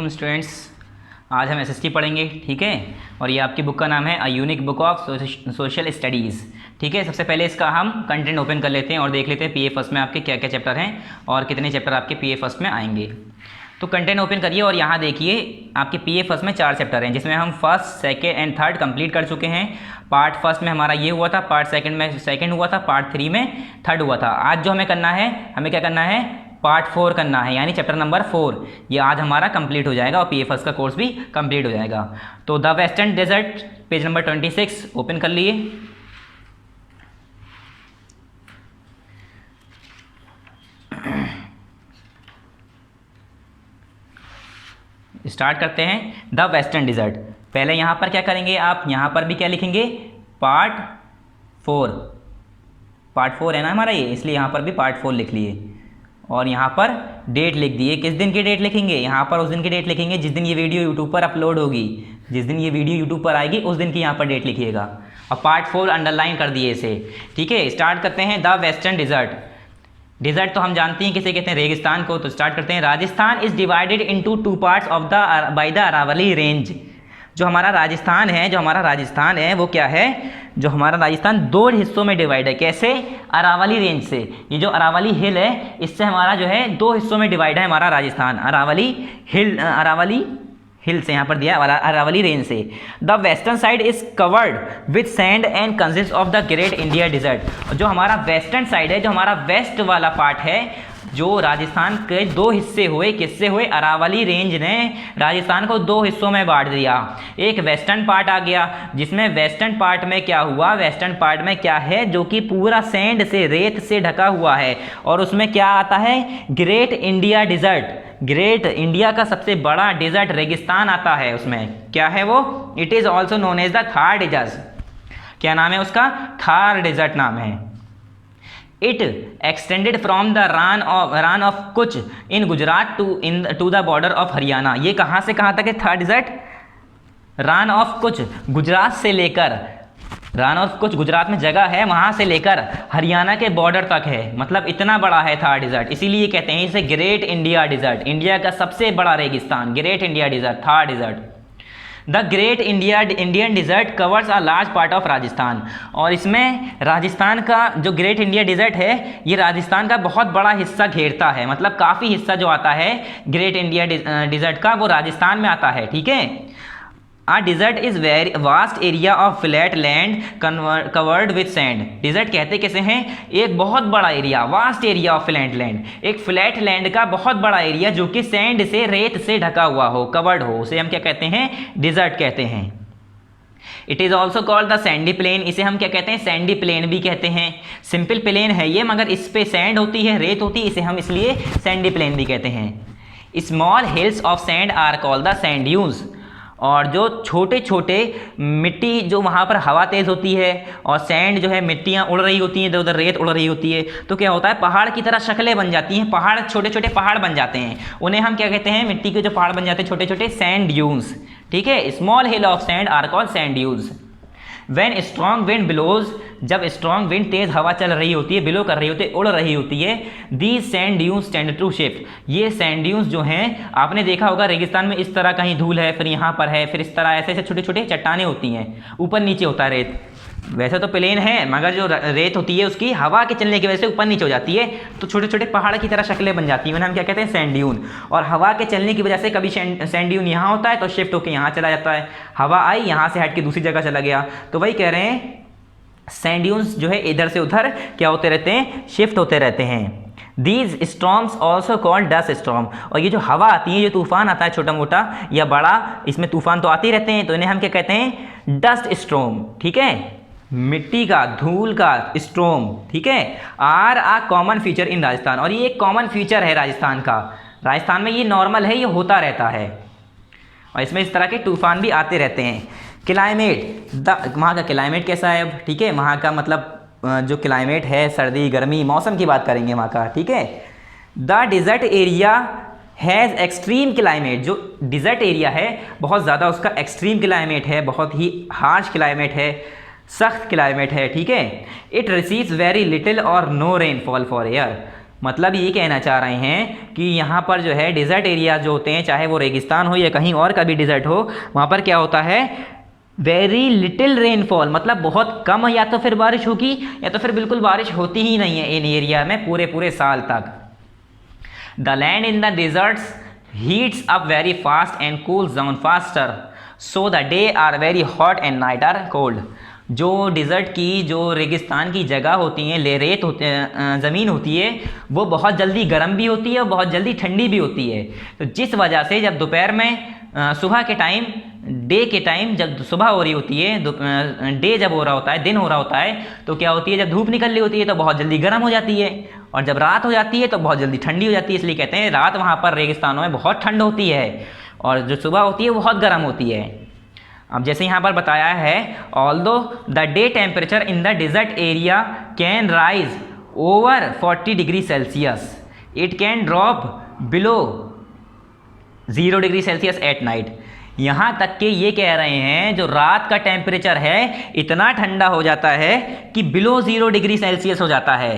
वालेकुम स्टूडेंट्स। आज हम एसएसटी पढ़ेंगे, ठीक है। और ये आपकी बुक का नाम है a unique book of social studies, ठीक है। सबसे पहले इसका हम कंटेंट ओपन कर लेते हैं और देख लेते हैं पीए फर्स्ट में आपके क्या क्या चैप्टर हैं और कितने चैप्टर आपके पीए फर्स्ट में आएंगे। तो कंटेंट ओपन करिए और यहाँ देखिए आपके पीए फर्स्ट में 4 चैप्टर हैं, जिसमें हम first, second and third complete कर चुके हैं। पार्ट फर्स्ट में हमारा ये हुआ था, पार्ट सेकंड में सेकंड हुआ था, पार्ट 3 में थर्ड हुआ था। आज जो हमें करना है, हमें क्या करना है, पार्ट 4 करना है, यानी चैप्टर नंबर 4 ये आज हमारा कंप्लीट हो जाएगा और पीए फर्स्ट का कोर्स भी कंप्लीट हो जाएगा। तो the western desert page number 26 open कर लिए। स्टार्ट करते हैं द वेस्टर्न डिजर्ट। पहले यहाँ पर क्या करेंगे आप, यहाँ पर भी क्या लिखेंगे, पार्ट 4 है ना हमारा ये, इसलिए यहाँ पर भी पार्ट 4 लिख लिए और यहाँ पर डेट लिख दिए। किस दिन की डेट लिखेंगे, यहाँ पर उस दिन की डेट लिखेंगे जिस दिन ये वीडियो यूट्यूब पर अपलोड होगी। जिस दिन ये वीडियो यूट्यूब पर आएगी उस दिन की यहाँ पर डेट लिखिएगा और पार्ट 4 अंडरलाइन कर दिए इसे, ठीक है। स्टार्ट करते हैं द वेस्टर्न डिजर्ट। डिजर्ट तो हम जानते हैं किसे कहते हैं, रेगिस्तान को। तो स्टार्ट करते हैं। Rajasthan is divided into 2 parts of the by the Aravalli range. जो हमारा राजस्थान है वो क्या है, जो हमारा राजस्थान 2 हिस्सों में डिवाइड है। कैसे, अरावली रेंज से। ये जो अरावली हिल है इससे हमारा जो है 2 हिस्सों में डिवाइड है हमारा राजस्थान। अरावली हिल से यहाँ पर दिया अरावली रेंज से। The western side is covered with sand and consist of the great India desert. जो हमारा वेस्टर्न साइड है, जो हमारा वेस्ट वाला पार्ट है, जो राजस्थान के 2 हिस्से हुए, किससे हुए, अरावली रेंज ने राजस्थान को 2 हिस्सों में बांट दिया। एक वेस्टर्न पार्ट आ गया, जिसमें वेस्टर्न पार्ट में क्या हुआ, वेस्टर्न पार्ट में क्या है, जो कि पूरा सैंड से, रेत से ढका हुआ है और उसमें क्या आता है, great India desert. Great India का सबसे बड़ा डिजर्ट रेगिस्तान आता है। उसमें क्या है वो, it is also known as the Thar desert. क्या नाम है उसका, थार डिजर्ट नाम है। It extended from the Rann of Kutch in Gujarat to the border of Haryana. ये कहाँ से कहाँ तक है थार डिजर्ट, रान ऑफ कुछ गुजरात से लेकर, रान ऑफ कुछ गुजरात में जगह है, वहाँ से लेकर हरियाणा के बॉर्डर तक है। मतलब इतना बड़ा है थार डिजर्ट, इसीलिए कहते हैं इसे ग्रेट इंडिया डिजर्ट। इंडिया का सबसे बड़ा रेगिस्तान, great India desert, Thar desert. The great Indian desert covers a large part of Rajasthan. और इसमें राजस्थान का जो ग्रेट इंडिया डिजर्ट है, ये राजस्थान का बहुत बड़ा हिस्सा घेरता है। मतलब काफ़ी हिस्सा जो आता है ग्रेट इंडिया डिजर्ट का, वो राजस्थान में आता है, ठीक है। A desert is very vast area of flat land covered with sand। Desert कहते कैसे हैं, एक बहुत बड़ा area, vast area of flat land, एक फ्लैट लैंड का बहुत बड़ा एरिया जो कि सैंड से, रेत से ढका हुआ हो, कवर्ड हो, उसे हम क्या कहते हैं, डिजर्ट कहते हैं। It is also called the sandy plain. इसे हम क्या कहते हैं, सैंडी प्लेन भी कहते हैं। सिंपल प्लेन है ये, मगर इस पे सैंड होती है, रेत होती है, इसे हम इसलिए सैंडी प्लेन भी कहते हैं। Small hills of sand are called the sand dunes. और जो छोटे छोटे मिट्टी, जो वहाँ पर हवा तेज़ होती है और सैंड जो है, मिट्टियाँ उड़ रही होती हैं, इधर उधर रेत उड़ रही होती है, तो क्या होता है, पहाड़ की तरह शक्लें बन जाती हैं, पहाड़, छोटे छोटे पहाड़ बन जाते हैं। उन्हें हम क्या कहते हैं, मिट्टी के जो पहाड़ बन जाते हैं छोटे छोटे, सैंड ड्यून्स, ठीक है। Small hill of sand are called sand dunes. When strong wind blows, जब स्ट्रॉन्ग विंड, तेज हवा चल रही होती है, बिलो कर रही होती है, उड़ रही होती है, these sand dunes tend to shift। ये सैंड ड्यून्स जो हैं, आपने देखा होगा रेगिस्तान में इस तरह कहीं धूल है, फिर यहाँ पर है, फिर इस तरह ऐसे ऐसे छोटे छोटे चट्टानें होती हैं, ऊपर नीचे होता है रेत। वैसे तो प्लेन है, मगर जो रेत होती है उसकी हवा के चलने की वजह से ऊपर नीचे हो जाती है, तो छोटे छोटे पहाड़ की तरह शक्लें बन जाती हैं, उन्हें हम क्या कहते हैं, सैंड ड्यून। और हवा के चलने की वजह से कभी सैंड ड्यून यहाँ होता है तो शिफ्ट होकर यहाँ चला जाता है, हवा आई यहाँ से हट के दूसरी जगह चला गया। तो वही कह रहे हैं, सैंड ड्यून्स जो है इधर से उधर क्या होते रहते हैं, शिफ्ट होते रहते हैं। These storms also called dust storm। और ये जो हवा आती है, जो तूफान आता है छोटा मोटा या बड़ा, इसमें तूफान तो आते रहते हैं, तो इन्हें हम क्या कहते हैं, डस्ट स्टॉर्म, ठीक है। मिट्टी का, धूल का स्टॉर्म, ठीक है। Are a common feature in Rajasthan. और ये एक कॉमन फीचर है राजस्थान का, राजस्थान में ये नॉर्मल है, ये होता रहता है और इसमें इस तरह के तूफान भी आते रहते हैं। क्लाइमेट, वहाँ का क्लाइमेट कैसा है, ठीक है। वहाँ का मतलब जो क्लाइमेट है, सर्दी गर्मी, मौसम की बात करेंगे वहाँ का, ठीक है। The desert area has extreme climate. जो डिजर्ट एरिया है बहुत ज़्यादा उसका एक्सट्रीम क्लाइमेट है, बहुत ही हार्श क्लाइमेट है, सख्त क्लाइमेट है, ठीक है। It receives very little or no rainfall for year. मतलब ये कहना चाह रहे हैं कि यहाँ पर जो है डिज़र्ट एरिया जो होते हैं, चाहे वो रेगिस्तान हो या कहीं और का भी डिज़र्ट हो, वहाँ पर क्या होता है, वेरी लिटिल रेनफॉल, मतलब बहुत कम या तो फिर बारिश होगी या तो फिर बिल्कुल बारिश होती ही नहीं है इन एरिया में पूरे पूरे साल तक। The land in the deserts heats up very fast and cools down faster, so the day are very hot and night are cold. जो डिज़र्ट की, जो रेगिस्तान की जगह होती हैं, रेत होते ज़मीन होती है, वो बहुत जल्दी गर्म भी होती है और बहुत जल्दी ठंडी भी होती है। तो जिस वजह से जब दोपहर में सुबह के टाइम, डे के टाइम जब सुबह हो रही होती है, डे जब हो रहा होता है, दिन हो रहा होता है, तो क्या होती है, जब धूप निकल रही होती है तो बहुत जल्दी गर्म हो जाती है, और जब रात हो जाती है तो बहुत जल्दी ठंडी हो जाती है। इसलिए कहते हैं रात वहाँ पर रेगिस्तानों में बहुत ठंड होती है और जो सुबह होती है वो बहुत गर्म होती है। अब जैसे यहाँ पर बताया है, although the day temperature in the desert area can rise over 40 degree Celsius, it can drop below 0 degree Celsius at night. यहाँ तक कि ये कह रहे हैं जो रात का टेम्परेचर है इतना ठंडा हो जाता है कि बिलो 0 डिग्री सेल्सियस हो जाता है।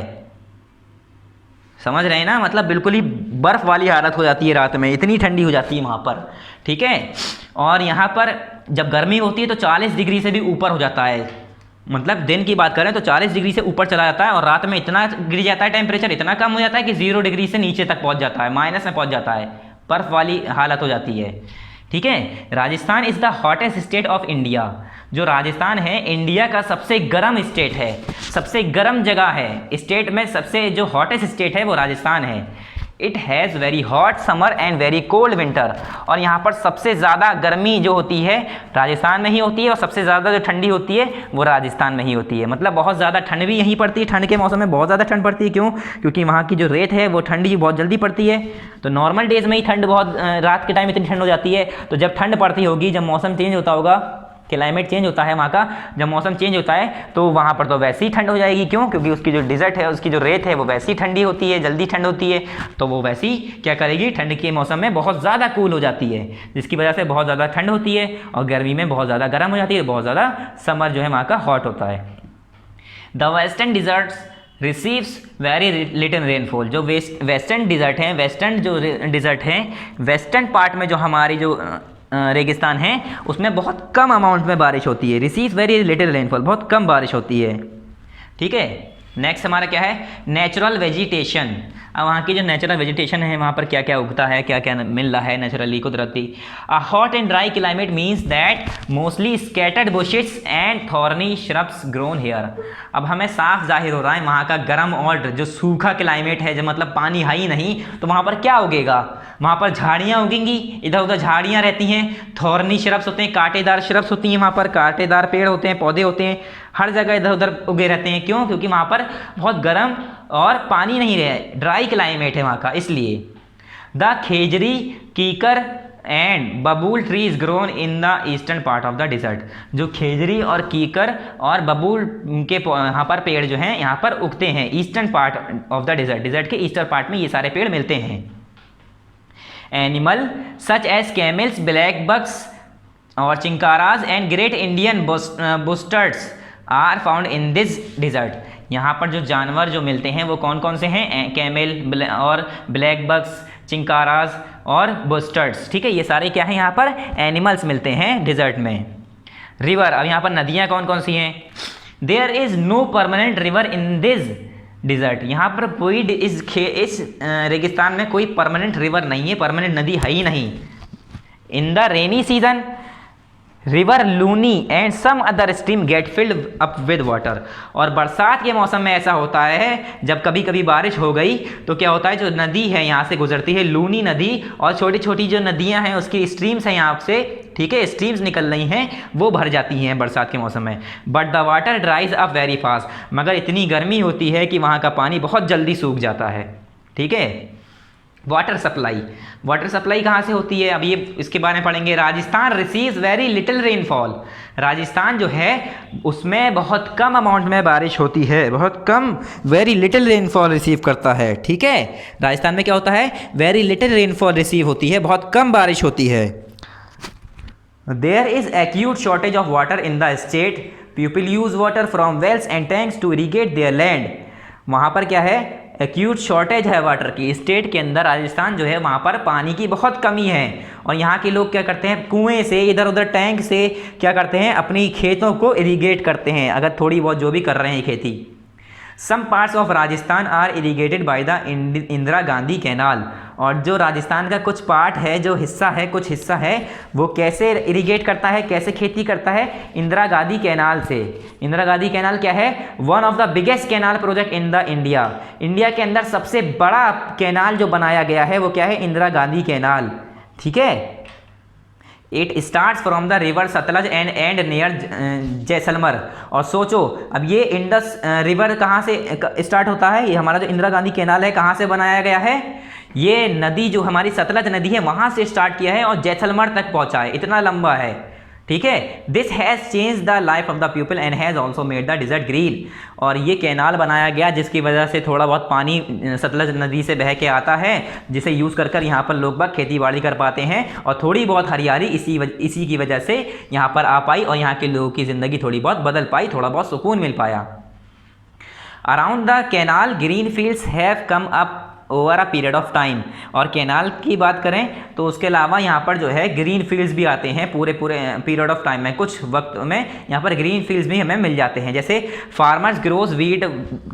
समझ रहे हैं ना, मतलब बिल्कुल ही बर्फ़ वाली हालत हो जाती है रात में, इतनी ठंडी हो जाती है वहाँ पर, ठीक है। और यहाँ पर जब गर्मी होती है तो 40 डिग्री से भी ऊपर हो जाता है, मतलब दिन की बात करें तो 40 डिग्री से ऊपर चला जाता है, और रात में इतना गिर जाता है टेम्परेचर, इतना कम हो जाता है कि 0 डिग्री से नीचे तक पहुँच जाता है, माइनस में पहुँच जाता है, बर्फ़ वाली हालत हो जाती है, ठीक है। Rajasthan is the hottest state of India. जो राजस्थान है इंडिया का सबसे गर्म स्टेट है, सबसे गर्म जगह है, स्टेट में सबसे जो हॉटेस्ट स्टेट है वो राजस्थान है। It has very hot summer and very cold winter, और यहाँ पर सबसे ज़्यादा गर्मी जो होती है राजस्थान में ही होती है, और सबसे ज़्यादा जो ठंडी होती है वो राजस्थान में ही होती है। मतलब बहुत ज़्यादा ठंड भी यहीं पड़ती है, ठंड के मौसम में बहुत ज़्यादा ठंड पड़ती है। क्यों? क्योंकि वहाँ की जो रेत है वो ठंडी बहुत जल्दी पड़ती है। तो नॉर्मल डेज़ में ही ठंड बहुत, रात के टाइम इतनी ठंड हो जाती है। तो जब ठंड पड़ती होगी, जब मौसम चेंज होता होगा, क्लाइमेट चेंज होता है वहाँ का, जब मौसम चेंज होता है तो वहाँ पर तो वैसे ही ठंड हो जाएगी। क्यों? क्योंकि उसकी जो डिज़र्ट है, उसकी जो रेत है वो वैसी ठंडी होती है, जल्दी ठंड होती है, तो वो वैसी क्या करेगी, ठंड के मौसम में बहुत ज़्यादा कूल हो जाती है, जिसकी वजह से बहुत ज़्यादा ठंड होती है, और गर्मी में बहुत ज़्यादा गर्म हो जाती है, बहुत ज़्यादा समर जो है वहाँ का हॉट होता है। The western desserts receives very little rainfall. जो वेस्टर्न डिज़र्ट हैं, वेस्टर्न जो डिज़र्ट हैं, वेस्टर्न पार्ट में जो हमारी जो रेगिस्तान है उसमें बहुत कम अमाउंट में बारिश होती है। रिसीव वेरी लिटिल रेनफॉल, बहुत कम बारिश होती है, ठीक है। नेक्स्ट हमारा क्या है, नेचुरल वेजिटेशन। अब वहाँ की जो नेचुरल वेजिटेशन है, वहाँ पर क्या क्या उगता है, क्या क्या मिल रहा है नेचुरली, कुदरती। A hot and dry climate means that mostly scattered bushes and thorny shrubs grown here. अब हमें साफ जाहिर हो रहा है वहाँ का गर्म और जो सूखा क्लाइमेट है, जो मतलब पानी है ही नहीं, तो वहाँ पर क्या उगेगा, वहाँ पर झाड़ियाँ उगेंगी, इधर उधर झाड़ियाँ रहती हैं, थॉर्नी श्रब्स होते हैं, कांटेदार श्रब्स होती हैं, वहाँ पर कांटेदार पेड़ होते हैं, पौधे होते हैं, हर जगह इधर उधर उगे रहते हैं। क्यों? क्योंकि वहाँ पर बहुत गर्म और पानी नहीं रहे, ड्राई क्लाइमेट है वहाँ का, इसलिए। द खेजरी, कीकर एंड बबूल trees grown in the eastern part of the dessert. जो खेजरी और कीकर और बबूल के यहाँ पर पेड़ जो हैं यहाँ पर उगते हैं eastern part of the desert, desert के ईस्टर्न पार्ट में ये सारे पेड़ मिलते हैं। Animal such as camels, black bucks और chinkaras and great Indian bustards are found in this desert. यहाँ पर जो जानवर जो मिलते हैं वो कौन कौन से हैं, कैमल और ब्लैक बक्स, चिंकाराज और बुस्टर्ड्स, ठीक है। ये सारे क्या हैं, यहाँ पर एनिमल्स मिलते हैं डिजर्ट में। रिवर, अब यहाँ पर नदियाँ कौन कौन सी हैं, there is no permanent river in this desert. यहाँ पर कोई इस रेगिस्तान में कोई परमानेंट रिवर नहीं है, परमानेंट नदी है ही नहीं। In the rainy season river Luni and some other stream get filled up with water. और बरसात के मौसम में ऐसा होता है, जब कभी कभी बारिश हो गई तो क्या होता है, जो नदी है यहाँ से गुजरती है लूनी नदी, और छोटी छोटी जो नदियाँ हैं उसकी स्ट्रीम्स हैं यहाँ से, ठीक है, स्ट्रीम्स निकल रही हैं, वो भर जाती हैं बरसात के मौसम में। But the water ड्राइज up very fast, मगर इतनी गर्मी होती है कि वहाँ का पानी बहुत जल्दी सूख जाता है, ठीक है। वाटर सप्लाई, वाटर सप्लाई कहाँ से होती है, अब ये इसके बारे में पढ़ेंगे। Rajasthan receives very little rainfall. Rajasthan जो है उसमें बहुत कम अमाउंट में बारिश होती है, बहुत कम, वेरी लिटिल रेनफॉल रिसीव करता है, ठीक है। राजस्थान में क्या होता है, वेरी लिटिल रेनफॉल रिसीव होती है, बहुत कम बारिश होती है। There is acute shortage of water in the state, people use water from wells and tanks to irrigate their land. वहाँ पर क्या है, एक्यूट शॉर्टेज है वाटर की। स्टेट के अंदर राजस्थान जो है वहाँ पर पानी की बहुत कमी है और यहाँ के लोग क्या करते हैं, कुएं से इधर उधर टैंक से क्या करते हैं, अपनी खेतों को इरीगेट करते हैं, अगर थोड़ी बहुत जो भी कर रहे हैं खेती। Some parts of Rajasthan are irrigated by the Indira Gandhi canal. और जो राजस्थान का कुछ पार्ट है, जो हिस्सा है, कुछ हिस्सा है, वो कैसे इरीगेट करता है, कैसे खेती करता है, इंदिरा गांधी कैनाल से। इंदिरा गांधी कैनाल क्या है, one of the biggest canal project in the India. India के अंदर सबसे बड़ा कैनाल जो बनाया गया है वो क्या है, इंदिरा गांधी कैनाल। ठीक है। It starts from the river Sutlej and near Jaisalmer. और सोचो अब ये इंडस रिवर कहाँ से स्टार्ट होता है, ये हमारा जो इंदिरा गांधी कैनाल है कहाँ से बनाया गया है, ये नदी जो हमारी सतलज नदी है वहाँ से स्टार्ट किया है और जैसलमेर तक पहुँचा है, इतना लंबा है। ठीक है। This has change the life of the people and has also made the dessert green. और ये कैनाल बनाया गया जिसकी वजह से थोड़ा बहुत पानी सतलज नदी से बह के आता है, जिसे यूज़ कर कर यहाँ पर लोग बाग खेती बाड़ी कर पाते हैं और थोड़ी बहुत हरियाली इसी की वजह से यहाँ पर आ पाई और यहाँ के लोगों की ज़िंदगी थोड़ी बहुत बदल पाई, थोड़ा बहुत सुकून मिल पाया। Around the canal green fields have come up over a period of time. और कैनाल की बात करें तो उसके अलावा यहाँ पर जो है ग्रीन फील्ड्स भी आते हैं पूरे पीरियड ऑफ टाइम में, कुछ वक्त में यहाँ पर ग्रीन फील्ड्स भी हमें मिल जाते हैं। जैसे फार्मर्स ग्रोज वीट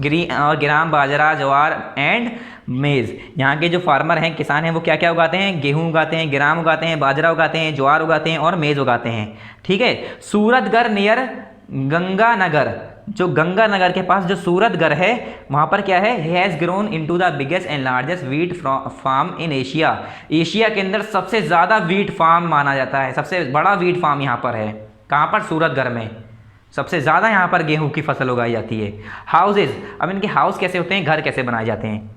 ग्रीन और ग्राम बाजरा ज्वार एंड मेज़। यहाँ के जो फार्मर हैं, किसान हैं, वो क्या क्या उगाते हैं, गेहूँ उगाते हैं, ग्राम उगाते हैं, बाजरा उगाते हैं, ज्वार उगाते हैं और मेज़ उगाते हैं। ठीक है। सूरतगढ़ नियर गंगानगर, जो गंगानगर के पास जो सूरतगढ़ है वहाँ पर क्या है, has grown into the biggest and largest wheat farm in Asia. Asia के अंदर सबसे ज़्यादा वीट फार्म माना जाता है, सबसे बड़ा वीट फार्म यहाँ पर है। कहाँ पर, सूरतगढ़ में सबसे ज़्यादा यहाँ पर गेहूँ की फसल उगाई जाती है। हाउसेज, अब इनके हाउस कैसे होते हैं, घर कैसे बनाए जाते हैं।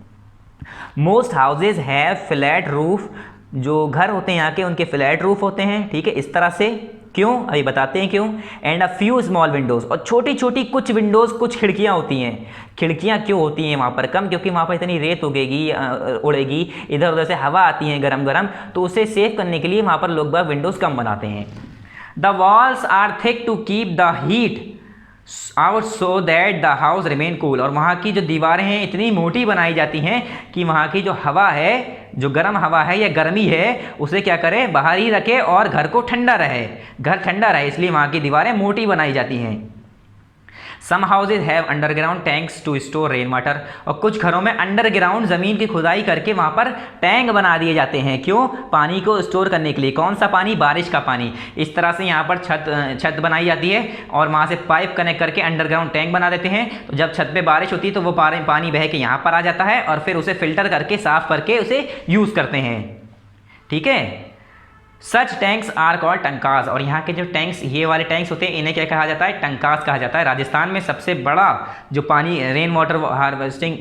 Most houses have flat roof. जो घर होते हैं यहाँ के उनके फ्लैट रूफ होते हैं। ठीक है, इस तरह से। क्यों, अभी बताते हैं क्यों। And a few small Windows, और छोटी छोटी कुछ विंडोज़, कुछ खिड़कियाँ होती हैं। खिड़कियाँ क्यों होती हैं वहाँ पर कम, क्योंकि वहाँ पर इतनी रेत उड़ेगी, इधर उधर से हवा आती है गरम गरम, तो उसे सेव करने के लिए वहाँ पर लोग बाग विंडोज़ कम बनाते हैं। The walls are thick to keep the heat out so that the house remain cool. और वहाँ की जो दीवारें हैं इतनी मोटी बनाई जाती हैं कि वहाँ की जो हवा है, जो गर्म हवा है या गर्मी है, उसे क्या करें, बाहर ही रखे और घर को ठंडा रहे, घर ठंडा रहे, इसलिए वहाँ की दीवारें मोटी बनाई जाती हैं। Some houses have underground tanks to store rain water. और कुछ घरों में अंडरग्राउंड ज़मीन की खुदाई करके वहाँ पर टैंक बना दिए जाते हैं। क्यों, पानी को स्टोर करने के लिए। कौन सा पानी, बारिश का पानी। इस तरह से यहाँ पर छत बनाई जाती है और वहाँ से पाइप कनेक्ट करके अंडरग्राउंड टैंक बना देते हैं। तो जब छत पे बारिश होती है तो वो पानी बह के यहाँ पर आ जाता है और फिर उसे फिल्टर करके साफ़ करके उसे यूज़ करते हैं। ठीक है। सच टैंक्स आर कॉल्ड टंकास। और यहाँ के जो टैंक्स, ये वाले टैंक्स होते हैं, इन्हें क्या कहा जाता है, टंकास कहा जाता है। राजस्थान में सबसे बड़ा जो पानी रेन वाटर हार्वेस्टिंग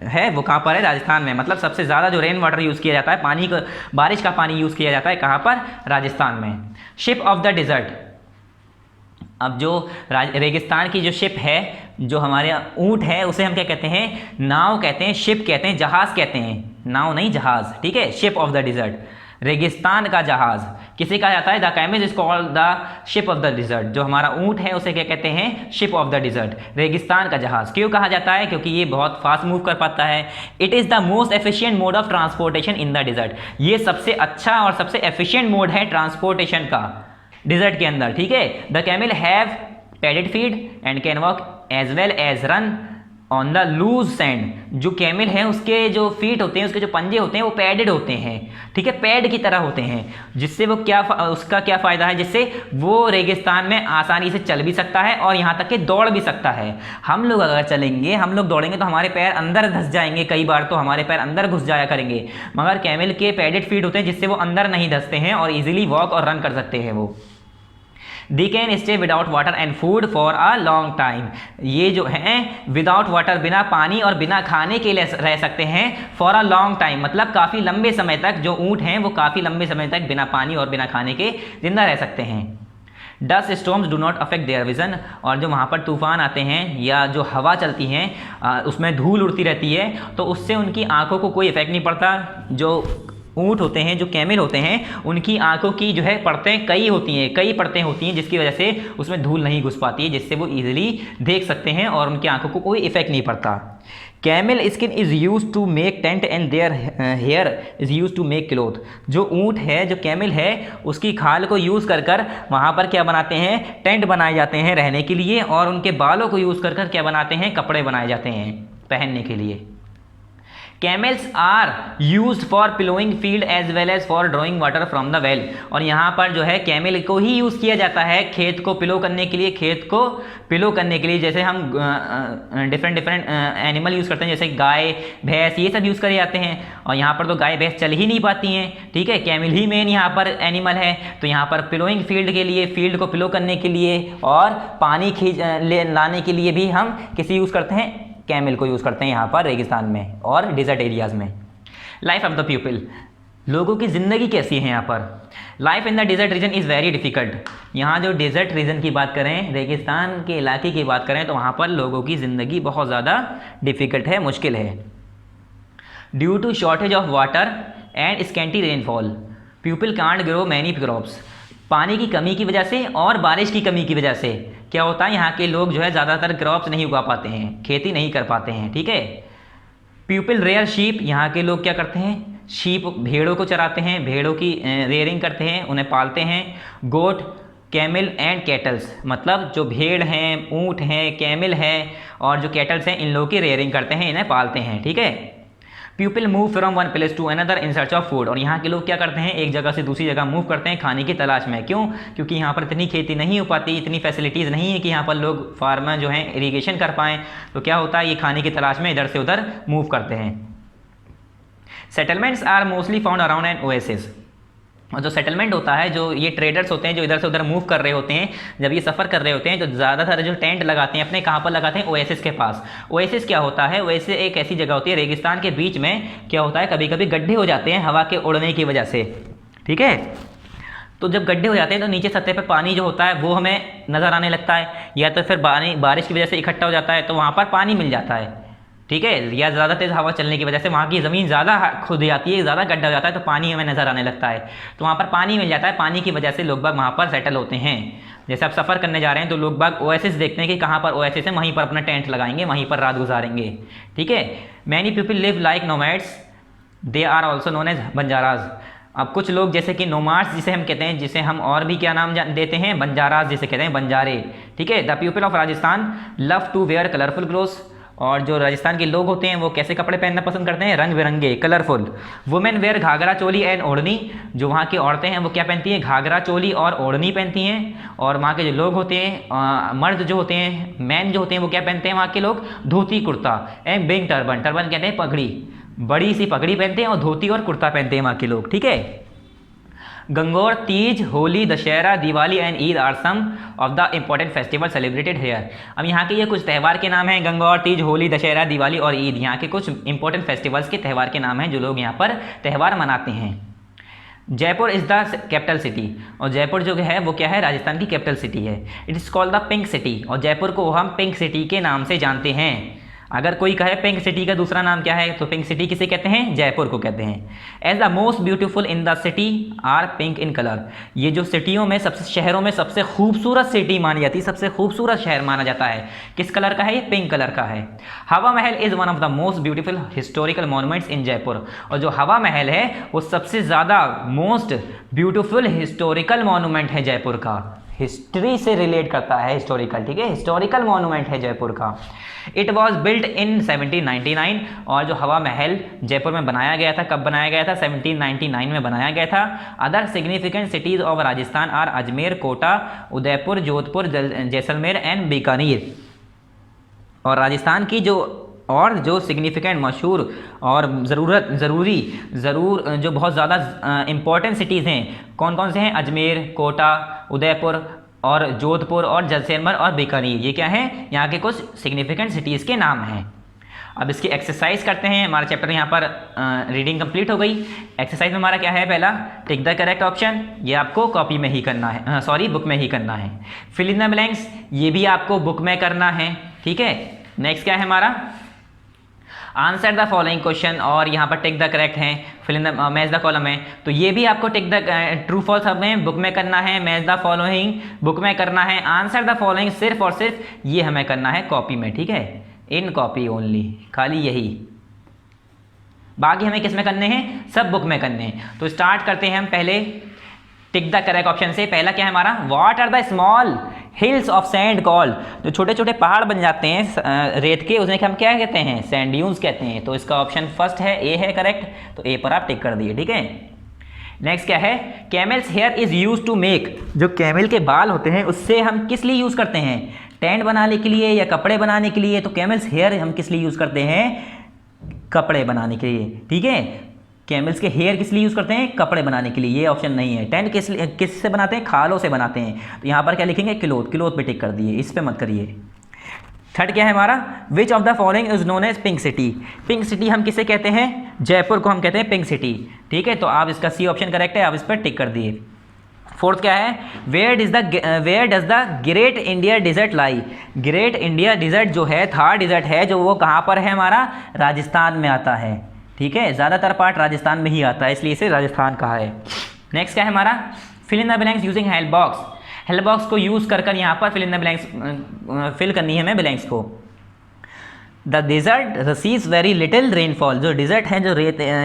है वो कहाँ पर है, राजस्थान में। मतलब सबसे ज़्यादा जो रेन वाटर यूज़ किया जाता है, पानी का, बारिश का पानी यूज़ किया जाता है, कहाँ पर, राजस्थान में। Ship of the desert. अब जो रेगिस्तान की जो शिप है, जो हमारे ऊँट है, उसे हम क्या कहते हैं, नाव कहते हैं, शिप कहते हैं, जहाज़ कहते हैं। नाव नहीं, जहाज़। ठीक है। शिप ऑफ द डिज़र्ट, रेगिस्तान का जहाज किसे कहा जाता है, the camel is called the ship of the dessert. जो हमारा ऊंट है उसे क्या कहते हैं, शिप ऑफ द डिजर्ट, रेगिस्तान का जहाज। क्यों कहा जाता है, क्योंकि ये बहुत फास्ट मूव कर पाता है। It is the most efficient mode of transportation in the desert. ये सबसे अच्छा और सबसे एफिशिएंट मोड है ट्रांसपोर्टेशन का डिजर्ट के अंदर। ठीक है। The camel have padded feet and can walk as well as run on the loose sand. जो कैमल है उसके जो फीट होते हैं, उसके जो पंजे होते हैं, वो पैडेड होते हैं। ठीक है, पैड की तरह होते हैं, जिससे वो उसका क्या फ़ायदा है, जिससे वो रेगिस्तान में आसानी से चल भी सकता है और यहाँ तक कि दौड़ भी सकता है। हम लोग अगर चलेंगे, हम लोग दौड़ेंगे तो हमारे पैर अंदर धंस जाएंगे, कई बार तो हमारे पैर अंदर घुस जाया करेंगे। मगर कैमल के पैडेड फीट होते हैं जिससे वो अंदर नहीं धंसते हैं और ईजिली वॉक और रन कर सकते हैं वो। They can stay without water and food for a long time। ये जो हैं विदाउट वाटर, बिना पानी और बिना खाने के लिए रह सकते हैं फॉर अ लॉन्ग टाइम। मतलब काफ़ी लंबे समय तक जो ऊँट हैं वो काफ़ी लंबे समय तक बिना पानी और बिना खाने के जिंदा रह सकते हैं। Dust storms do not affect their vision. और जो वहाँ पर तूफान आते हैं या जो हवा चलती हैं उसमें धूल उड़ती रहती है, तो उससे उनकी आंखों को कोई इफेक्ट नहीं पड़ता। जो ऊँट होते हैं, जो कैमल होते हैं, उनकी आंखों की जो है परतें कई होती हैं, कई परतें होती हैं, जिसकी वजह से उसमें धूल नहीं घुस पाती है, जिससे वो ईजिली देख सकते हैं और उनकी आंखों को कोई इफेक्ट नहीं पड़ता। Camel skin is use to make tent and their hair is use to make cloth. जो ऊँट है, जो कैमल है, उसकी खाल को यूज़ कर कर वहाँ पर क्या बनाते हैं, टेंट बनाए जाते हैं रहने के लिए, और उनके बालों को यूज़ कर कर क्या बनाते हैं, कपड़े बनाए जाते हैं पहनने के लिए। Camels are used for ploughing field as well as for drawing water from the well. और यहाँ पर जो है कैमल को ही यूज़ किया जाता है खेत को पिलो करने के लिए, खेत को पिलो करने के लिए। जैसे हम डिफरेंट एनिमल यूज़ करते हैं, जैसे गाय भैंस, ये सब यूज़ करे जाते हैं, और यहाँ पर तो गाय भैंस चल ही नहीं पाती हैं, ठीक है, कैमल ही मेन यहाँ पर एनिमल है। तो यहाँ पर पिलोइंग फील्ड के लिए, फील्ड को पिलो करने के लिए और पानी लाने के लिए भी हम किसी यूज़ करते हैं, कैमल को यूज़ करते हैं यहाँ पर रेगिस्तान में और डिजर्ट एरियाज़ में। लाइफ ऑफ द पीपल, लोगों की ज़िंदगी कैसी है यहाँ पर। Life in the desert region is very difficult. यहाँ जो डिजर्ट रीजन की बात करें, रेगिस्तान के इलाके की बात करें, तो वहाँ पर लोगों की ज़िंदगी बहुत ज़्यादा डिफ़िकल्ट है, मुश्किल है। Due to shortage of water and scanty rainfall people can't grow many crops. पानी की कमी की वजह से और बारिश की कमी की वजह से क्या होता है, यहाँ के लोग जो है ज़्यादातर क्रॉप्स नहीं उगा पाते हैं, खेती नहीं कर पाते हैं, ठीक है। पीपल रेयर शीप, यहाँ के लोग क्या करते हैं, शीप भेड़ों को चराते हैं, भेड़ों की रेयरिंग करते हैं, उन्हें पालते हैं। गोट, कैमल एंड कैटल्स, मतलब जो भेड़ हैं, ऊँट हैं, कैमल है और जो कैटल्स हैं, इन लोगों की रेयरिंग करते हैं, इन्हें पालते हैं, ठीक है। People move from one place to another in search of food. और यहाँ के लोग क्या करते हैं, एक जगह से दूसरी जगह मूव करते हैं खाने की तलाश में। क्यों? क्योंकि यहाँ पर इतनी खेती नहीं हो पाती, इतनी फैसिलिटीज़ नहीं है कि यहाँ पर लोग फार्मर जो हैं इरीगेशन कर पाएँ। तो क्या होता है, ये खाने की तलाश में इधर से उधर मूव करते हैं। Settlements are mostly found around an oasis. और जो सेटलमेंट होता है, जो ये ट्रेडर्स होते हैं जो इधर से उधर मूव कर रहे होते हैं, जब ये सफ़र कर रहे होते हैं, तो ज़्यादातर जो टेंट लगाते हैं अपने कहाँ पर लगाते हैं, ओएसिस के पास। ओएसिस क्या होता है, ओएसिस एक ऐसी जगह होती है रेगिस्तान के बीच में, क्या होता है कभी कभी गड्ढे हो जाते हैं हवा के उड़ने की वजह से, ठीक है। तो जब गड्ढे हो जाते हैं तो नीचे सतह पर पानी जो होता है वो हमें नज़र आने लगता है, या तो फिर बारिश की वजह से इकट्ठा हो जाता है तो वहाँ पर पानी मिल जाता है, ठीक है, या ज़्यादा तेज़ हवा चलने की वजह से वहाँ की ज़मीन ज़्यादा खुद जाती है, ज़्यादा गड्ढा हो जाता है, तो पानी हमें नज़र आने लगता है, तो वहाँ पर पानी मिल जाता है। पानी की वजह से लोग बाग वहाँ पर सेटल होते हैं। जैसे आप सफ़र करने जा रहे हैं तो लोग बाग ओएसिस देखते हैं कि कहाँ पर ओएसिस है, वहीं पर अपना टेंट लगाएंगे, वहीं पर रात गुजारेंगे, ठीक है। Many people live like nomads, they are also known as Banjaras. अब कुछ लोग जैसे कि नोमाड्स जिसे हम कहते हैं, जिसे हम और भी क्या नाम देते हैं, बंजाराज जिसे कहते हैं, बंजारे, ठीक है। The people of Rajasthan love to wear colourful clothes. और जो राजस्थान के लोग होते हैं वो कैसे कपड़े पहनना पसंद करते हैं, रंग बिरंगे, colourful. Women wear ghagra choli and odhni. जो वहाँ की औरतें हैं वो क्या पहनती हैं, घाघरा चोली और ओढ़नी पहनती हैं। और वहाँ के जो लोग होते हैं, मर्द जो होते हैं, मैन जो होते हैं, वो क्या पहनते हैं वहाँ के लोग, dhoti kurta and big turban. Turban कहते हैं पगड़ी, बड़ी सी पगड़ी पहनते हैं, और धोती और कुर्ता पहनते हैं वहाँ के लोग, ठीक है। Gangaur, Teej, Holi, Dussehra, Diwali and Eid are some of the important festival celebrated here. अब यहाँ के ये कुछ त्यौहार के नाम हैं, गंगौर, तीज, होली, दशहरा, दिवाली और ईद। यहाँ के कुछ इंपॉर्टेंट फेस्टिवल्स के त्यौहार के नाम हैं जो लोग यहाँ पर त्यौहार मनाते हैं। Jaipur is the capital city. और जयपुर जो है वो क्या है, राजस्थान की कैपिटल सिटी है। It is called the pink city. और जयपुर को हम पिंक सिटी के नाम से जानते हैं। अगर कोई कहे पिंक सिटी का दूसरा नाम क्या है, तो पिंक सिटी किसे कहते हैं, जयपुर को कहते हैं। As the most beautiful in the city are pink in colour. ये जो सिटियों में, सबसे शहरों में सबसे खूबसूरत सिटी मानी जाती है, सबसे खूबसूरत शहर माना जाता है, किस कलर का है, ये पिंक कलर का है। Hawa Mahal is one of the most beautiful historical monuments in Jaipur. और जो हवा महल है वो सबसे ज़्यादा मोस्ट ब्यूटीफुल हिस्टोरिकल मॉन्यूमेंट है जयपुर का, हिस्ट्री से रिलेट करता है, हिस्टोरिकल, ठीक है, हिस्टोरिकल मॉन्यूमेंट है जयपुर का। It was built in 1799। और जो हवा महल जयपुर में बनाया गया था, कब बनाया गया था, 1799 में बनाया गया था। Other significant cities of Rajasthan are Ajmer, Kota, Udaipur, Jodhpur, Jaisalmer and Bikaner. और राजस्थान की जो सिग्निफिकेंट, मशहूर और जो बहुत ज़्यादा इंपॉर्टेंट सिटीज़ हैं, कौन कौन से हैं, अजमेर, कोटा, उदयपुर और जोधपुर और जैसलमेर और बीकानेर। ये क्या है, यहाँ के कुछ सिग्निफिकेंट सिटीज़ के नाम हैं। अब इसकी एक्सरसाइज करते हैं। हमारा चैप्टर यहाँ पर रीडिंग कंप्लीट हो गई। एक्सरसाइज में हमारा क्या है, पहला टिक द करेक्ट ऑप्शन। ये आपको कॉपी में ही करना है, बुक में ही करना है। फिल इन द ब्लैंक्स, ये भी आपको बुक में करना है, ठीक है। नेक्स्ट क्या है हमारा, आंसर द फॉलोइंग क्वेश्चन, और यहाँ पर टिक द करेक्ट है, fill in the match the column है। तो ये भी आपको टिक द ट्रू फॉल्स हमें बुक में करना है, मैच द फॉलोइंग बुक में करना है, आंसर द फॉलोइंग सिर्फ और सिर्फ ये हमें करना है कॉपी में, ठीक है, इन कॉपी ओनली, खाली यही। बाकी हमें किस में करने हैं, सब बुक में करने हैं। तो स्टार्ट करते हैं हम पहले टिक द करेक्ट ऑप्शन से। पहला क्या है हमारा, what are the small hills of sand called, जो छोटे छोटे पहाड़ बन जाते हैं रेत के, उसमें हम क्या कहते हैं, सैंड ड्यून्स कहते हैं। तो इसका ऑप्शन फर्स्ट है, ए है करेक्ट, तो ए पर आप टिक कर दिए, ठीक है। नेक्स्ट क्या है, camels hair is use to make, जो कैमल के बाल होते हैं उससे हम किस लिए यूज़ करते हैं, टेंट बनाने के लिए या कपड़े बनाने के लिए। तो कैमल्स हेयर हम किस लिए यूज़ करते हैं, कपड़े बनाने के लिए, ठीक है। कैमल्स के हेयर किस लिए यूज़ करते हैं, कपड़े बनाने के लिए, ये ऑप्शन नहीं है। टेंट किस से बनाते हैं, खालों से बनाते हैं। तो यहाँ पर क्या लिखेंगे, क्लोथ, क्लोथ पे टिक कर दिए, इस पे मत करिए। थर्ड क्या है हमारा, which of the following is known as pink city, pink city हम किसे कहते हैं, जयपुर को हम कहते हैं पिंक सिटी, ठीक है। तो आप इसका सी ऑप्शन करेक्ट है, आप इस पर टिक कर दिए। फोर्थ क्या है, where does the great India desert lie, great India desert जो है, थार डिजर्ट है जो, वो कहाँ पर है हमारा, राजस्थान में आता है, ठीक है। ज़्यादातर पार्ट राजस्थान में ही आता है, इसलिए इसे राजस्थान कहा है। नेक्स्ट क्या है हमारा, fill in the blanks using help box, help box को यूज़ कर यहाँ पर fill in the blanks fill करनी है हमें ब्लैंक्स को। The desert receives very little rainfall, जो डिज़र्ट है,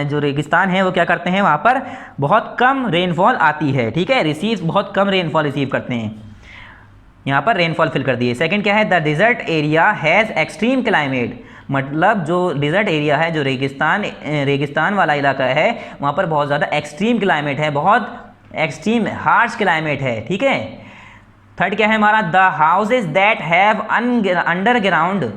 जो रेगिस्तान है, वो क्या करते हैं, वहाँ पर बहुत कम रेनफॉल आती है, ठीक है। रिसीव्स बहुत कम रेनफॉल रिसीव करते हैं, यहाँ पर रेनफॉल फिल कर दिए। सेकंड क्या है, the desert area has extreme climate, मतलब जो डिज़र्ट एरिया है, जो रेगिस्तान वाला इलाका है, वहाँ पर बहुत ज़्यादा एक्सट्रीम क्लाइमेट है, बहुत एक्सट्रीम हार्श क्लाइमेट है, ठीक है। थर्ड क्या है हमारा, the houses that have underground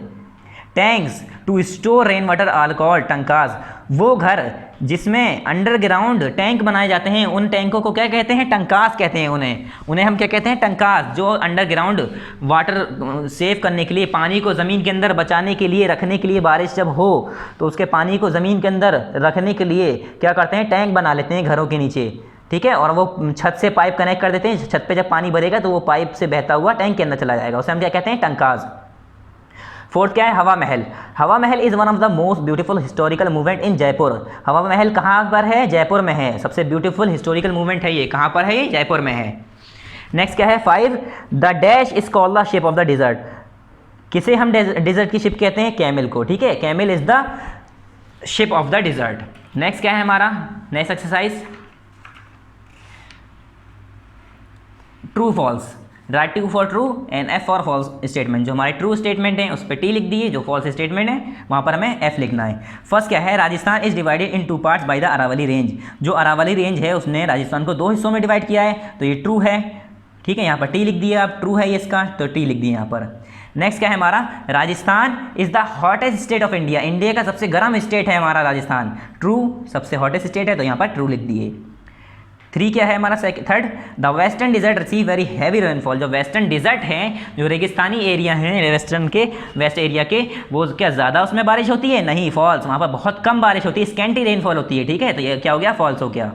tanks to store rain water are called tankas, वो घर जिसमें अंडरग्राउंड टैंक बनाए जाते हैं, उन टैंकों को क्या कहते हैं, टंकास कहते हैं। उन्हें हम क्या कहते हैं, टंकास, जो अंडरग्राउंड वाटर सेव करने के लिए, पानी को ज़मीन के अंदर बचाने के लिए, रखने के लिए, बारिश जब हो तो उसके पानी को ज़मीन के अंदर रखने के लिए क्या करते हैं, टैंक बना लेते हैं घरों के नीचे, ठीक है। और वो छत से पाइप कनेक्ट कर देते हैं, छत पे जब पानी भरेगा तो वो पाइप से बहता हुआ टैंक के अंदर चला जाएगा, उसे हम क्या कहते हैं, टंकाज। फोर्थ क्या है, हवा महल, हवा Mahal is one of the most beautiful historical movement in Jaipur, हवा महल कहाँ पर है, जयपुर में है, सबसे ब्यूटीफुल हिस्टोरिकल मूवमेंट है ये, कहाँ पर है ये, जयपुर में है। नेक्स्ट क्या है, 5 the dash is called the ship of the dessert, किसे हम डिजर्ट की शिप कहते हैं, कैमल को, ठीक है। Camel is the ship of the desert. Next क्या है हमारा, next exercise, true false, write T for true and F for false statement, जो हमारे ट्रू स्टेटमेंट है उस पर टी लिख दिए, जो फॉल्स स्टेटमेंट है वहाँ पर हमें एफ लिखना है। फर्स्ट क्या है, Rajasthan is divided in 2 parts by the Aravalli range, जो अरावली रेंज है उसने राजस्थान को 2 हिस्सों में डिवाइड किया है, तो ये ट्रू है, ठीक है। यहाँ पर टी लिख दिया, आप ट्रू है ये इसका, तो टी लिख दिए यहाँ पर। नेक्स्ट क्या है हमारा, Rajasthan is the hottest state of India, India का सबसे गर्म स्टेट है हमारा राजस्थान, ट्रू, सबसे हॉटेस्ट स्टेट है, तो यहाँ पर ट्रू लिख दिए। 3 क्या है हमारा, third, the western desert receive very heavy rainfall, जो वेस्टर्न डिजर्ट हैं, जो रेगिस्तानी एरिया हैं, वेस्टर्न के वेस्ट एरिया के, वो क्या ज़्यादा उसमें बारिश होती है, नहीं, फॉल्स, वहाँ पर बहुत कम बारिश होती है, स्कैंटी रेनफॉल होती है, ठीक है। तो ये क्या हो गया, फॉल्स हो गया।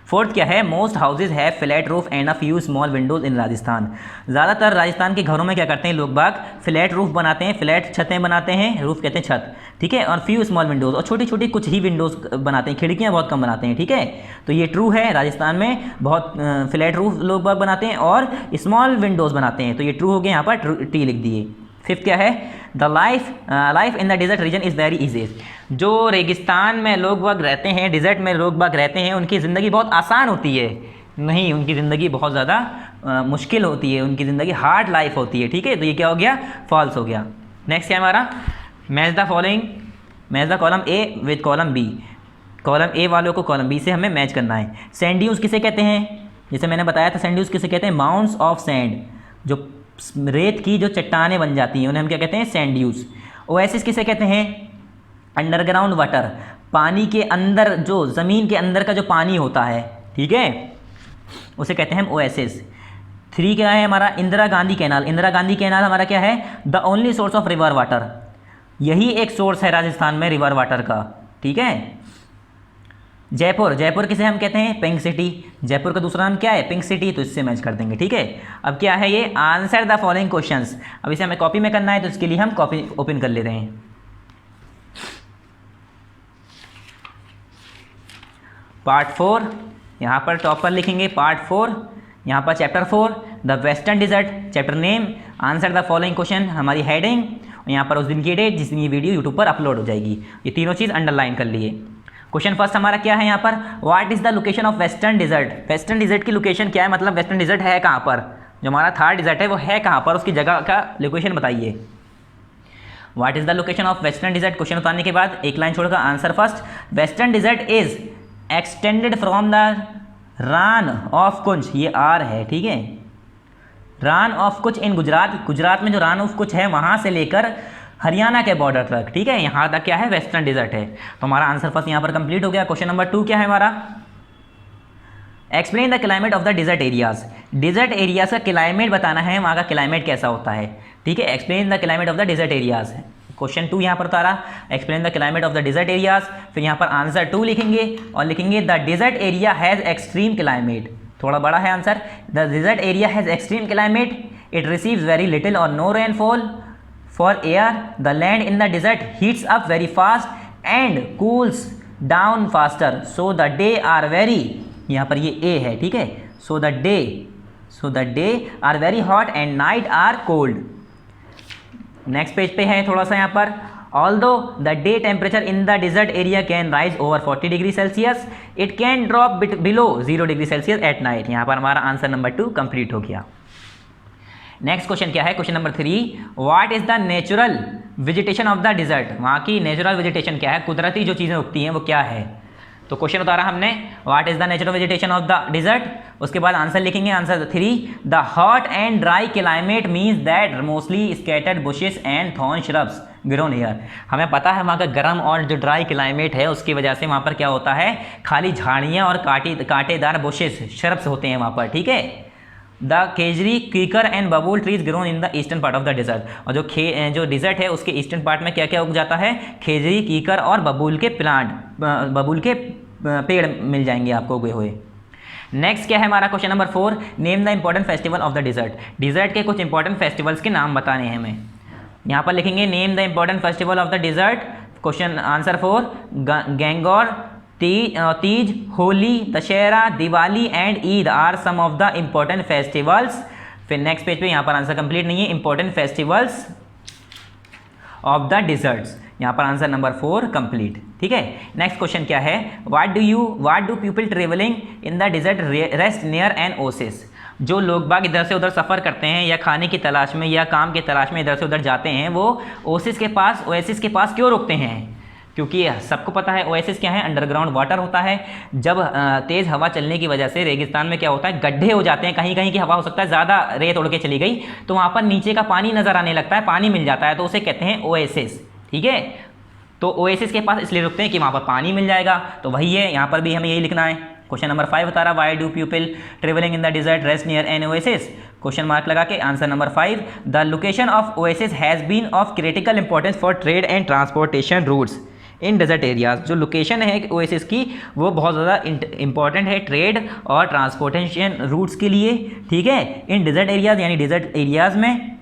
फोर्थ क्या है, most houses have flat roof and a few small windows in Rajasthan, ज़्यादातर राजस्थान के घरों में क्या करते हैं लोग बाग, फ्लैट रूफ बनाते हैं, फ्लैट छतें बनाते हैं, रूफ कहते हैं छत, ठीक है। और फ्यू स्मॉल विंडोज़, और छोटी छोटी कुछ ही विंडोज़ बनाते हैं, खिड़कियाँ बहुत कम बनाते हैं, ठीक है। तो ये ट्रू है, राजस्थान में बहुत फ्लैट रूफ लोग बाग बनाते हैं और स्मॉल विंडोज़ बनाते हैं, तो ये ट्रू हो गया, यहाँ पर टी लिख दिए। फिफ्थ क्या है, the life in the desert region is very easy, जो रेगिस्तान में लोग बाग रहते हैं, डिजर्ट में लोग बाग रहते हैं, उनकी ज़िंदगी बहुत आसान होती है, नहीं, उनकी ज़िंदगी बहुत ज़्यादा मुश्किल होती है, उनकी ज़िंदगी हार्ड लाइफ होती है, ठीक है। तो ये क्या हो गया, फॉल्स हो गया। नेक्स्ट क्या है हमारा, match the following, match the column A with column B, column A वालों को कॉलम बी से हमें मैच करना है। सैंड ड्यूज किसे कहते हैं, जैसे मैंने बताया था, सैंड ड्यूज किसे कहते हैं, माउंट्स ऑफ सैंड, जो रेत की जो चट्टानें बन जाती हैं उन्हें हम क्या कहते हैं, सैंड ड्यूज। ओएसिस किसे कहते हैं, अंडरग्राउंड वाटर, पानी के अंदर, जो ज़मीन के अंदर का जो पानी होता है, ठीक है, उसे कहते हैं हम ओएसिस। 3 क्या है हमारा, इंदिरा गांधी कैनाल, इंदिरा गांधी कैनाल हमारा क्या है, the only source of river water, यही एक सोर्स है राजस्थान में रिवर वाटर का, ठीक है। जयपुर, जयपुर किसे हम कहते हैं, पिंक सिटी, जयपुर का दूसरा नाम क्या है, पिंक सिटी, तो इससे मैच कर देंगे, ठीक है। अब क्या है ये, आंसर द फॉलोइंग क्वेश्चंस, अब इसे हमें कॉपी में करना है, तो इसके लिए हम कॉपी ओपन कर ले रहे हैं। पार्ट 4 यहाँ पर टॉप पर लिखेंगे पार्ट 4, यहाँ पर chapter 4 the western desert, chapter name, answer the following question, हमारी हेडिंग, और यहाँ पर उस दिन की डेट जिस दिन ये वीडियो यूट्यूब पर अपलोड हो जाएगी। ये तीनों चीज़ अंडरलाइन कर लिए। क्वेश्चन फर्स्ट हमारा क्या है यहाँ पर, what is the location of western desert. Western desert की लोकेशन क्या है, मतलब वेस्टर्न डिजर्ट है कहाँ पर, जो हमारा थर्ड डिजर्ट है वो है कहाँ पर, उसकी जगह का लोकेशन बताइए। What is the location of western desert, question उतारने के बाद एक लाइन छोड़कर answer first, western desert is extended from the Rann of Kutch, ये आर है, ठीक है, रान ऑफ कुछ इन गुजरात, गुजरात में जो रान ऑफ कुछ है वहाँ से लेकर हरियाणा के बॉर्डर तक, ठीक है, यहाँ तक क्या है वेस्टर्न डिजर्ट है। तो हमारा आंसर फर्स्ट यहाँ पर कंप्लीट हो गया। क्वेश्चन नंबर 2 क्या है हमारा, explain the climate of the desert areas. Desert areas का क्लाइमेट बताना है, वहाँ का क्लाइमेट कैसा होता है, ठीक है, explain the climate of the desert areas. Question 2 यहाँ पर उतारा, explain the climate of the desert areas, फिर यहाँ पर आंसर 2 लिखेंगे और लिखेंगे the desert area has extreme climate, थोड़ा बड़ा है answer, the desert area has extreme climate, it receives very little or no rainfall for air, the land in the desert heats up very fast and cools down faster, so the day are very, यहाँ पर ये a है, ठीक है, so the day are very hot and night are cold। Next page पे है थोड़ा सा यहाँ पर, although the day temperature in the desert area can rise over 40 degree Celsius, it can drop below 0 degree Celsius at night। यहाँ पर हमारा answer number 2 complete हो गया। नेक्स्ट क्वेश्चन क्या है, question number 3, what is the natural vegetation of the dessert, वहाँ की natural vegetation क्या है, कुदरती जो चीज़ें उगती हैं वो क्या है। तो क्वेश्चन उतारा हमने, what is the natural vegetation of the dessert, उसके बाद आंसर लिखेंगे, answer 3, the hot and dry climate means that mostly scattered bushes and thorn shrubs grown here. हमें पता है वहाँ का गर्म और जो ड्राई क्लाइमेट है उसकी वजह से वहाँ पर क्या होता है, खाली झाड़ियाँ और कांटेदार बुशेस श्रब्स होते हैं वहाँ पर, ठीक है। द खेजरी कीकर एंड बबूल trees grown in the eastern part of the dessert, और जो डिजर्ट है उसके ईस्टर्न पार्ट में क्या क्या उग जाता है, खेजरी कीकर और बबूल के बबूल के पेड़ मिल जाएंगे आपको उगे हुए। नेक्स्ट क्या है हमारा question number 4, name the important festival of the desert. Desert के कुछ इंपॉर्टेंट फेस्टिवल्स के नाम बताने हैं हमें। यहाँ पर लिखेंगे name the important festival of the desert. Question answer 4, Gangaur, Teej, Holi, Dussehra, Diwali and Eid are some of the important festivals. फिर नेक्स्ट पेज पे यहाँ पर आंसर कंप्लीट नहीं है, important festivals of the deserts, यहाँ पर आंसर नंबर 4 कंप्लीट, ठीक है। नेक्स्ट क्वेश्चन क्या है, what do people travelling in the desert rest near an oasis. जो लोग बाग इधर से उधर सफ़र करते हैं या खाने की तलाश में या काम की तलाश में इधर से उधर जाते हैं, वो ओसिस के पास क्यों रुकते हैं, क्योंकि सबको पता है ओएसिस क्या है, अंडरग्राउंड वाटर होता है। जब तेज़ हवा चलने की वजह से रेगिस्तान में क्या होता है, गड्ढे हो जाते हैं, कहीं कहीं की हवा हो सकता है ज़्यादा रेत उड़ के चली गई तो वहाँ पर नीचे का पानी नज़र आने लगता है, पानी मिल जाता है, तो उसे कहते हैं ओएसिस, ठीक है। तो ओएसिस के पास इसलिए रुकते हैं कि वहाँ पर पानी मिल जाएगा, तो वही है, यहाँ पर भी हमें यही लिखना है। क्वेश्चन नंबर 5 बता रहा, why do people travelling in the desert rest near an oasis, question mark लगा के answer number 5, the location of oasis has been of critical importance for trade and transportation routes in desert areas. जो location है oasis की वो बहुत ज़्यादा important है trade और ट्रांसपोर्टेशन रूट्स के लिए, ठीक है, इन डेजर्ट एरियाज यानी डेजर्ट एरियाज में।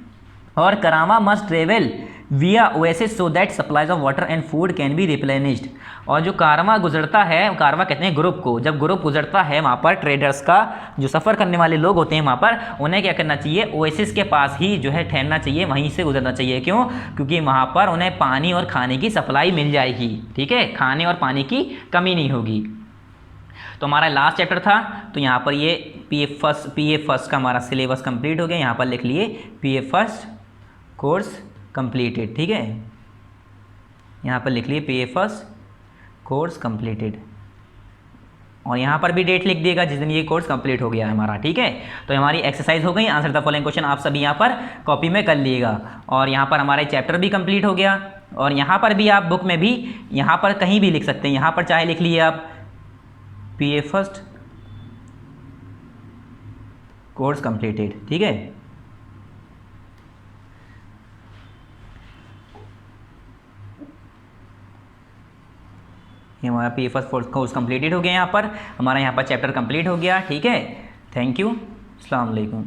और करामा मस्ट ट्रेवल विया oasis so that supplies of water and food can be replenished. और जो कारमा गुजरता है, कारमा कहते हैं ग्रुप को, जब ग्रुप गुजरता है वहाँ पर ट्रेडर्स का जो सफ़र करने वाले लोग होते हैं वहाँ पर, उन्हें क्या करना चाहिए, ओएसिस के पास ही जो है ठहरना चाहिए, वहीं से गुजरना चाहिए। क्यों, क्योंकि वहाँ पर उन्हें पानी और खाने की सप्लाई मिल जाएगी, ठीक है, खाने और पानी की कमी नहीं होगी। तो हमारा लास्ट चैप्टर था, तो यहाँ पर ये पी ए फर्स्ट का हमारा सिलेबस कंप्लीट हो गया। यहाँ पर लिख लिए PA फर्स्ट कोर्स कंप्लीटेड, ठीक है, यहाँ पर लिख लिए PA फर्स्ट कोर्स कंप्लीटेड, और यहाँ पर भी डेट लिख दिएगा जिस दिन ये कोर्स कंप्लीट हो गया है हमारा, ठीक है। तो हमारी एक्सरसाइज हो गई, आंसर द फॉलोइंग क्वेश्चन आप सभी यहाँ पर कॉपी में कर लीजिएगा। और यहाँ पर हमारा चैप्टर भी कंप्लीट हो गया, और यहाँ पर भी आप बुक में भी यहाँ पर कहीं भी लिख सकते हैं, यहाँ पर चाहे लिख लिए आप PA फर्स्ट कोर्स कंप्लीटेड, ठीक है। ये हमारा PA फर्स्ट कोर्स कंप्लीटेड हो गया, यहाँ पर हमारा यहाँ पर चैप्टर कंप्लीट हो गया, ठीक है। थैंक यू, अस्सलाम वालेकुम।